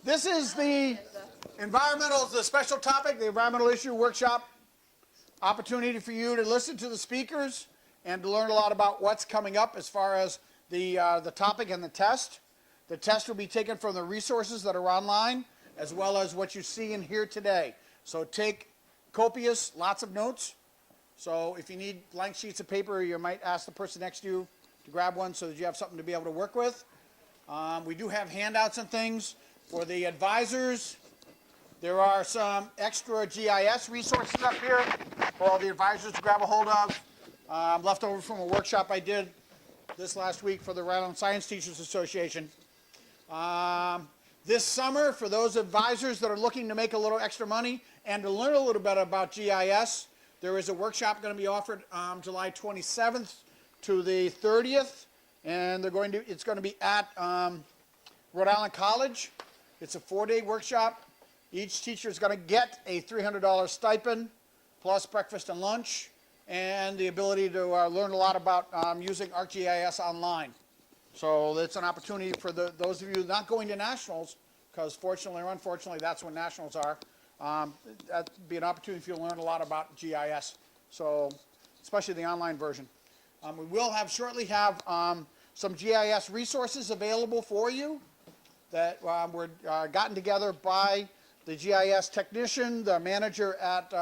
This is the the special topic, the environmental issue workshop. Opportunity for you to listen to the speakers and to learn a lot about what's coming up as far as the topic and the test. The test will be taken from the resources that are online, as well as what you see in here today. So take lots of notes. So if you need blank sheets of paper, you might ask the person next to you to grab one so that you have something to be able to work with. We do have handouts and things for the advisors. There are some extra GIS resources up here for all the advisors to grab a hold of, left over from a workshop I did this last week for the Rhode Island Science Teachers Association. This summer, for those advisors that are looking to make a little extra money and to learn a little bit about GIS, there is a workshop going to be offered July 27th to the 30th, and it's going to be at Rhode Island College. It's a 4-day workshop. Each teacher is going to get a $300 stipend, plus breakfast and lunch, and the ability to learn a lot about using ArcGIS online. So it's an opportunity for those of you not going to nationals, because fortunately or unfortunately, that's when nationals are. That'd be an opportunity for you to learn a lot about GIS, so especially the online version. We will shortly have some GIS resources available for you that were gotten together by the GIS technician, the manager at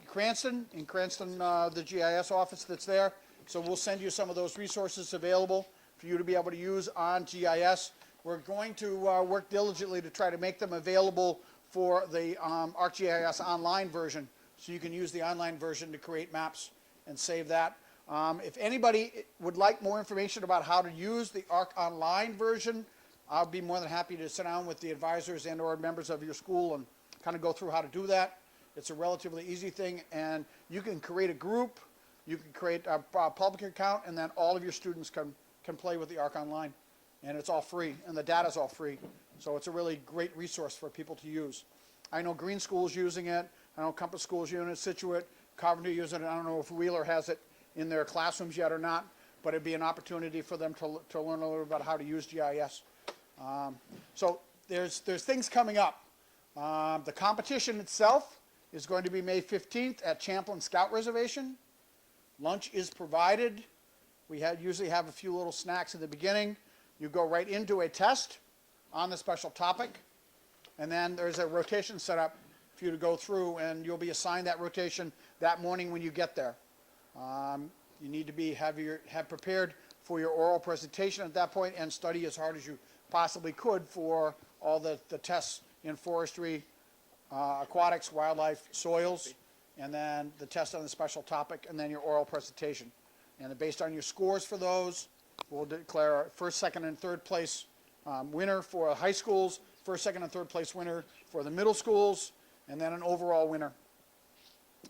Cranston, the GIS office that's there. So we'll send you some of those resources available for you to be able to use on GIS. We're going to work diligently to try to make them available for the ArcGIS online version, so you can use the online version to create maps and save that. If anybody would like more information about how to use the Arc Online version, I'll be more than happy to sit down with the advisors and or members of your school and kind of go through how to do that. It's a relatively easy thing, and you can create a group, you can create a public account, and then all of your students can play with the Arc Online. And it's all free, and the data's all free. So it's a really great resource for people to use. I know Green School's using it. I know Compass School's using it, Situate, Coventry using it. I don't know if Wheeler has it in their classrooms yet or not, but it'd be an opportunity for them to learn a little about how to use GIS. So there's things coming up. The competition itself is going to be May 15th at Champlin Scout Reservation. Lunch is provided. We usually have a few little snacks in the beginning. You go right into a test on the special topic, and then there's a rotation set up for you to go through, and you'll be assigned that rotation that morning when you get there. You need to have prepared for your oral presentation at that point and study as hard as you possibly could for all the tests in forestry, aquatics, wildlife, soils, and then the test on the special topic, and then your oral presentation. And based on your scores for those, we'll declare a first, second, and third place winner for high schools, first, second, and third place winner for the middle schools, and then an overall winner.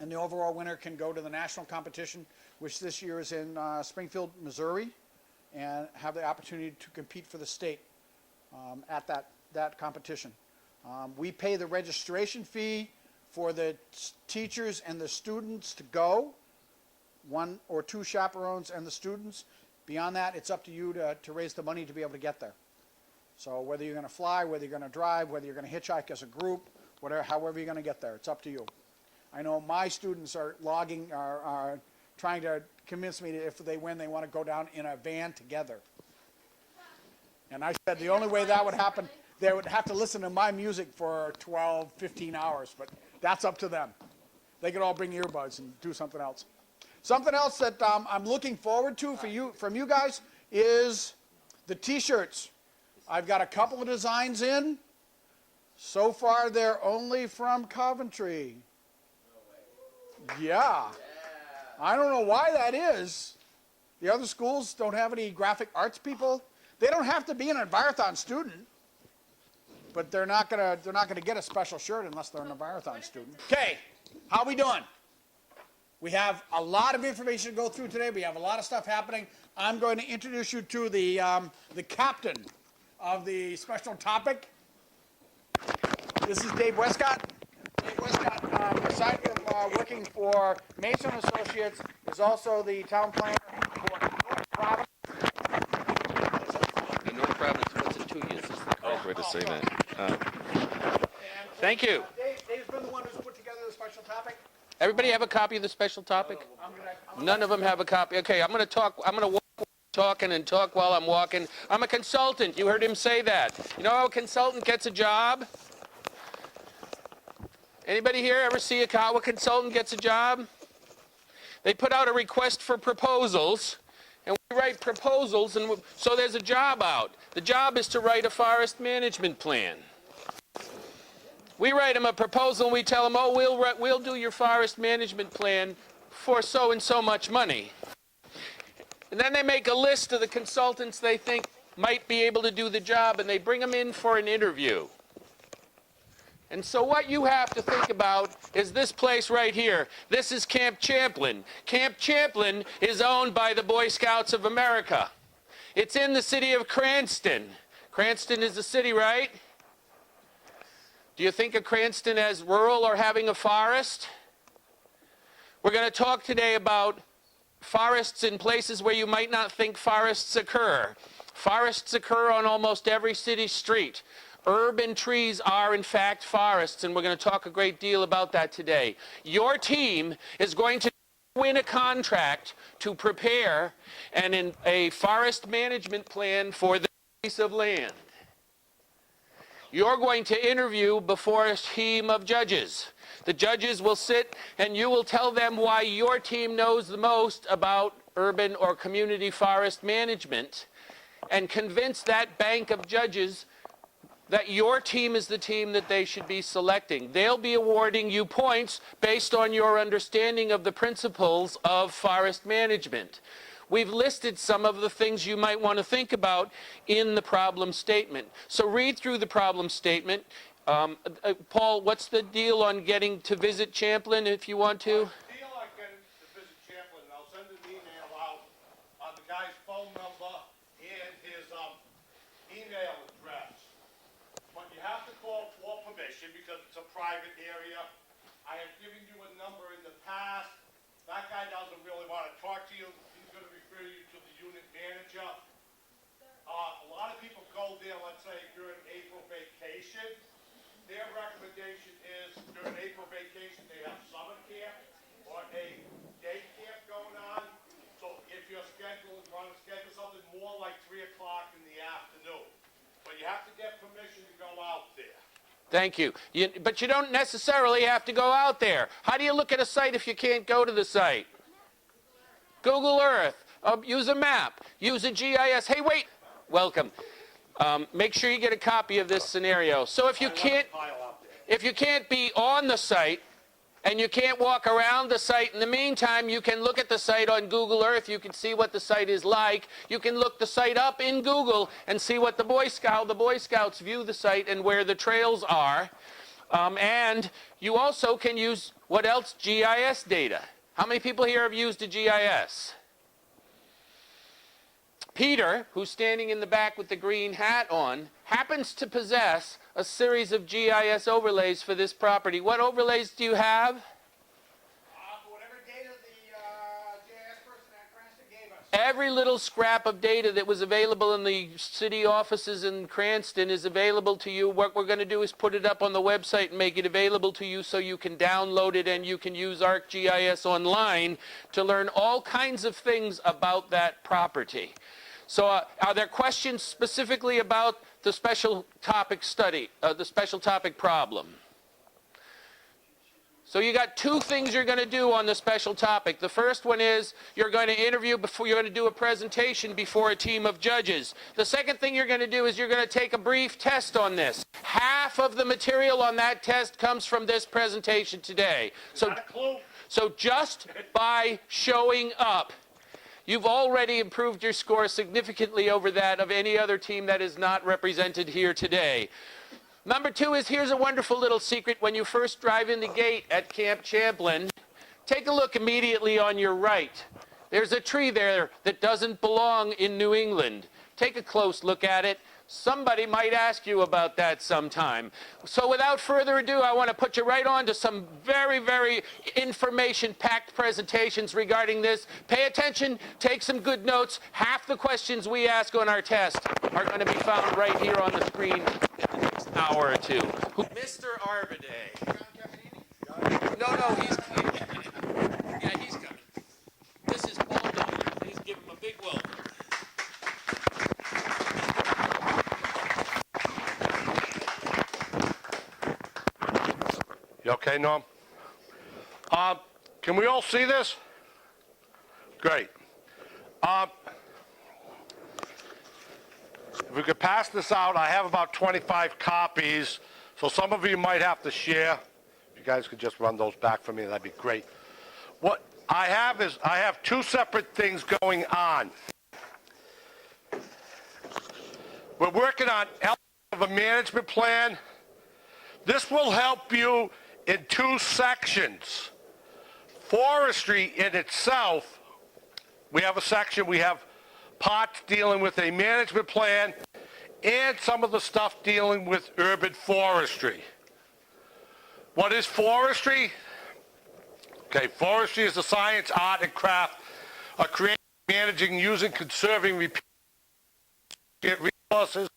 And the overall winner can go to the national competition, which this year is in Springfield, Missouri, and have the opportunity to compete for the state at that competition. We pay the registration fee for the teachers and the students to go, 1 or 2 chaperones and the students. Beyond that, it's up to you to raise the money to be able to get there. So whether you're going to fly, whether you're going to drive, whether you're going to hitchhike as a group, however you're going to get there, it's up to you. I know my students are trying to convince me that if they win, they want to go down in a van together. And I said the only way that would happen, they would have to listen to my music for 12, 15 hours, but that's up to them. They could all bring earbuds and do something else. Something else that I'm looking forward to from you guys is the t-shirts. I've got a couple of designs in. So far, they're only from Coventry. Yeah. I don't know why that is. The other schools don't have any graphic arts people. They don't have to be an Envirothon student, but they're not gonna get a special shirt unless they're an Envirothon student. Okay, how we doing? We have a lot of information to go through today. We have a lot of stuff happening. I'm going to introduce you to the captain of the special topic. This is Dave Westcott. Dave Westcott, aside from working for Mason Associates, is also the town planner for North Providence. The North Providence, what's it to you? Is this the correct way to say that? Thank you. Dave's been the one who's put together the special topic. Everybody have a copy of the special topic? None of them have a copy. Okay, I'm going to talk. I'm going to walk talking and talk while I'm walking. I'm a consultant. You heard him say that. You know how a consultant gets a job? Anybody here ever see how a consultant gets a job? They put out a request for proposals, and we write proposals, and so there's a job out. The job is to write a forest management plan. We write them a proposal, and we tell them, oh, we'll do your forest management plan for so and so much money. And then they make a list of the consultants they think might be able to do the job, and they bring them in for an interview. And so what you have to think about is this place right here. This is Camp Champlin. Camp Champlin is owned by the Boy Scouts of America. It's in the city of Cranston. Cranston is the city, right? Do you think of Cranston as rural or having a forest? We're going to talk today about forests in places where you might not think forests occur. Forests occur on almost every city street. Urban trees are, in fact, forests, and we're going to talk a great deal about that today. Your team is going to win a contract to prepare a forest management plan for this piece of land. You're going to interview before a team of judges. The judges will sit, and you will tell them why your team knows the most about urban or community forest management, and convince that bank of judges that your team is the team that they should be selecting. They'll be awarding you points based on your understanding of the principles of forest management. We've listed some of the things you might want to think about in the problem statement. So read through the problem statement. Paul, what's the deal on getting to visit Champlin if you want to? The deal on getting to visit Champlin, I'll send an email out on the guy's phone number and his email address. But you have to call for permission because it's a private area. I have given you a number in the past. That guy doesn't really want to talk to you. He's going to refer you to the unit manager. A lot of people go there, let's say, during April vacation. Their recommendation is during April vacation they have summer camp or a day camp going on. So if you're scheduled, you want to schedule something more like 3 o'clock in the afternoon. But you have to get permission to go out there. Thank you. But you don't necessarily have to go out there. How do you look at a site if you can't go to the site? Google Earth. Use a map. Use a GIS. Hey, wait. Welcome. Make sure you get a copy of this scenario. So if you can't be on the site and you can't walk around the site in the meantime, you can look at the site on Google Earth. You can see what the site is like. You can look the site up in Google and see what the Boy Scouts view the site and where the trails are. And you also can use, what else? GIS data. How many people here have used a GIS? Peter, who's standing in the back with the green hat on, happens to possess a series of GIS overlays for this property. What overlays do you have? Whatever data the GIS person at Cranston gave us. Every little scrap of data that was available in the city offices in Cranston is available to you. What we're going to do is put it up on the website and make it available to you so you can download it and you can use ArcGIS online to learn all kinds of things about that property. So are there questions specifically about the special topic study, the special topic problem? So you got two things you're going to do on the special topic. The first one is you're going to interview before you're going to do a presentation before a team of judges. The second thing you're going to do is you're going to take a brief test on this. Half of the material on that test comes from this presentation today. So just by showing up, you've already improved your score significantly over that of any other team that is not represented here today. Number two is, here's a wonderful little secret. When you first drive in the gate at Camp Champlin, take a look immediately on your right. There's a tree there that doesn't belong in New England. Take a close look at it. Somebody might ask you about that sometime. So without further ado, I want to put you right on to some very, very information-packed presentations regarding this. Pay attention, take some good notes. Half the questions we ask on our test are going to be found right here on the screen in the next hour or two. Mr. Arbiday. No, he's yeah, he's coming. This is Paul Dolan. Please give him a big welcome. You okay, Norm? Can we all see this? Great. If we could pass this out, I have about 25 copies, so some of you might have to share. If you guys could just run those back for me, that'd be great. What I have is, I have two separate things going on. We're working on a management plan. This will help you in two sections. Forestry in itself, we have a section, we have parts dealing with a management plan and some of the stuff dealing with urban forestry. What is forestry? Okay, forestry is the science, art, and craft of creating, managing, using, conserving, resources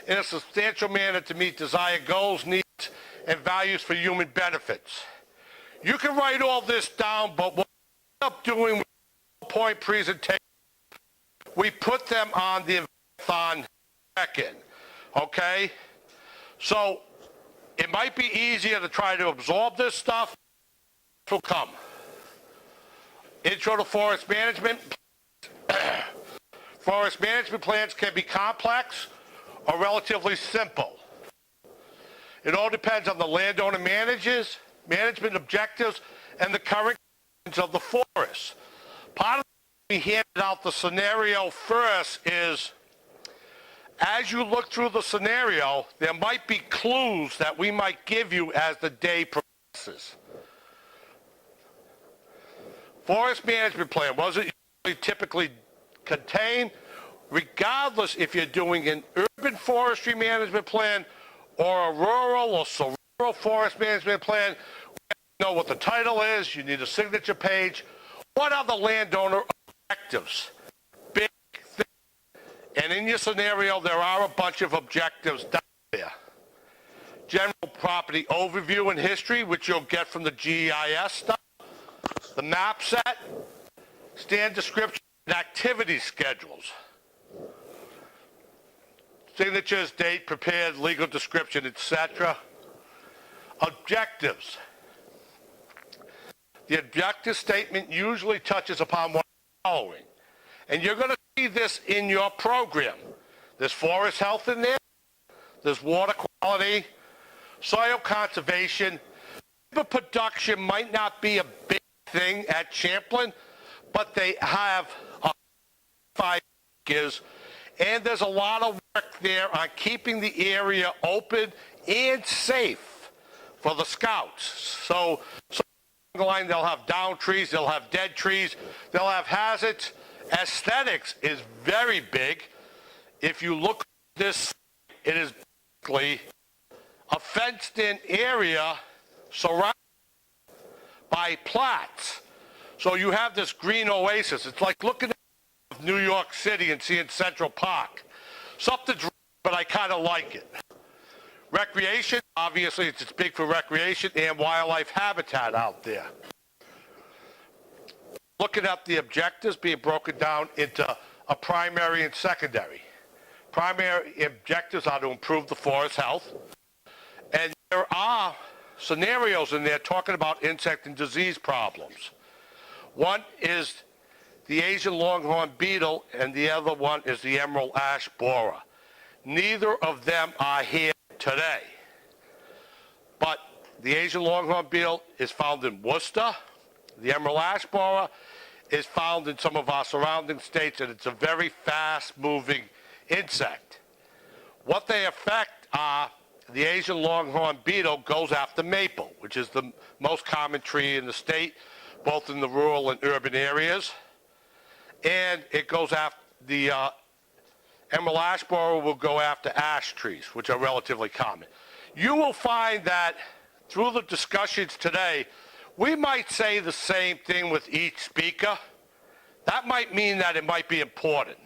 in a substantial manner to meet desired goals, needs, and values for human benefits. You can write all this down, but what we end up doing with PowerPoint presentation, we put them on the Envirothon check-in, okay? So it might be easier to try to absorb this stuff. It will come. Intro to forest management. Forest management plans can be complex or relatively simple. It all depends on the landowner management objectives, and the current conditions of the forest. Part of we handed out the scenario first is, as you look through the scenario, there might be clues that we might give you as the day progresses. Forest management plan wasn't typically contained, regardless if you're doing an urban forestry management plan or a rural or rural forest management plan. You know what the title is, you need a signature page. What are the landowner objectives? Big thing. And in your scenario, there are a bunch of objectives down there. General property overview and history, which you'll get from the GIS stuff. The map set, stand description, and activity schedules. Signatures, date, prepared, legal description, etc. Objectives. The objective statement usually touches upon one of the following. And you're going to see this in your program. There's forest health in there. There's water quality, soil conservation. Timber production might not be a big thing at Champlin, but they have 5 acres, and there's a lot of work there on keeping the area open and safe for the scouts. So line, they'll have down trees, they'll have dead trees, they'll have hazards. Aesthetics is very big. If you look at this, it is basically a fenced-in area surrounded by plats. So you have this green oasis. It's like looking at New York City and seeing Central Park. Something's wrong, but I kind of like it. Recreation, obviously it's big for recreation and wildlife habitat out there. Looking at the objectives being broken down into a primary and secondary. Primary objectives are to improve the forest health. And there are scenarios in there talking about insect and disease problems. One is the Asian longhorn beetle, and the other one is the emerald ash borer. Neither of them are here today. But the Asian longhorn beetle is found in Worcester. The emerald ash borer is found in some of our surrounding states, and it's a very fast-moving insect. What they affect are, the Asian longhorn beetle goes after maple, which is the most common tree in the state, both in the rural and urban areas. And it goes after, the emerald ash borer will go after ash trees, which are relatively common. You will find that through the discussions today, we might say the same thing with each speaker. That might mean that it might be important.